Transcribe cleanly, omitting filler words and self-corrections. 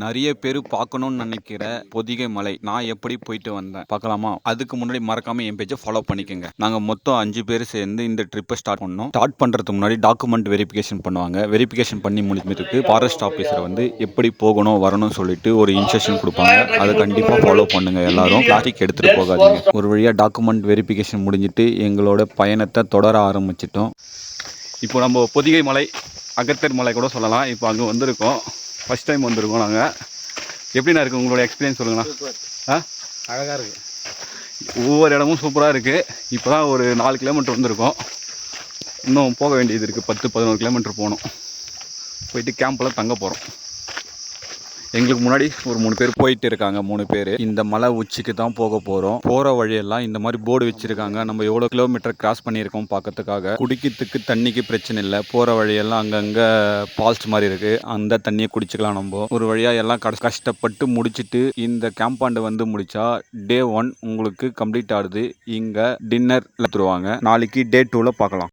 நிறைய பேர் பார்க்கணும்னு நினைக்கிற பொதிகை மலை நான் எப்படி போயிட்டு வந்தேன் பார்க்கலாமா? அதுக்கு முன்னாடி மறக்காம என் பேஜை ஃபாலோ பண்ணிக்கோங்க. நாங்க மொத்தம் 5 பேர் சேர்ந்து இந்த ட்ரிப்பை ஸ்டார்ட் பண்ணோம். ஸ்டார்ட் பண்றதுக்கு முன்னாடி டாக்குமெண்ட் வெரிஃபிகேஷன் பண்ணுவாங்க. வெரிஃபிகேஷன் பண்ணி முடிஞ்சதுக்கு ஃபாரஸ்ட் ஆஃபீஸர் வந்து எப்படி போகணும் வரணும்னு சொல்லிட்டு ஒரு இன்ஸ்ட்ரக்ஷன் கொடுப்பாங்க. அதை கண்டிப்பா ஃபாலோ பண்ணுங்க. எல்லாரும் பிளாஸ்டிக் எடுத்துட்டு போகாதீங்க. ஒரு வழியா டாக்குமெண்ட் வெரிஃபிகேஷன் முடிஞ்சிட்டு எங்களோட பயணத்தை தொடர ஆரம்பிச்சிட்டோம். இப்போ நம்ம பொதிகை மலை, அகத்தர் மலை கூட சொல்லலாம். இப்போ அங்கே வந்திருக்கோம். ஃபஸ்ட் டைம் வந்திருக்கோம் நாங்கள். எப்படிண்ணா இருக்குது உங்களோட எக்ஸ்பீரியன்ஸ் சொல்லுங்கண்ணா. அழகாக இருக்குது. ஒவ்வொரு இடமும் சூப்பராக இருக்குது. இப்போ தான் ஒரு 4 கிலோமீட்டர் வந்திருக்கோம். இன்னும் போக வேண்டியது இருக்குது. 10-11 கிலோமீட்டர் போகணும். போயிட்டு கேம்பில் தங்க போகிறோம். எங்களுக்கு முன்னாடி ஒரு 3 பேர் போயிட்டு இருக்காங்க. 3 பேர் இந்த மலை உச்சிக்கு தான் போக போகிறோம். போகிற வழியெல்லாம் இந்த மாதிரி போர்டு வச்சுருக்காங்க. நம்ம எவ்வளோ கிலோமீட்டர் கிராஸ் பண்ணியிருக்கோம் பார்க்கறதுக்காக. குடிக்கிறதுக்கு தண்ணிக்கு பிரச்சனை இல்லை. போகிற வழியெல்லாம் அங்கங்கே ஃபால்ஸ் மாதிரி இருக்குது. அந்த தண்ணியை குடிச்சிக்கலாம். நம்ம ஒரு வழியாக எல்லாம் கஷ்டப்பட்டு முடிச்சுட்டு இந்த கேம்பாண்டு வந்து முடித்தா டே 1 உங்களுக்கு கம்ப்ளீட் ஆகுது. இங்கே டின்னர் எடுத்துருவாங்க. நாளைக்கு டே 2ல் பார்க்கலாம்.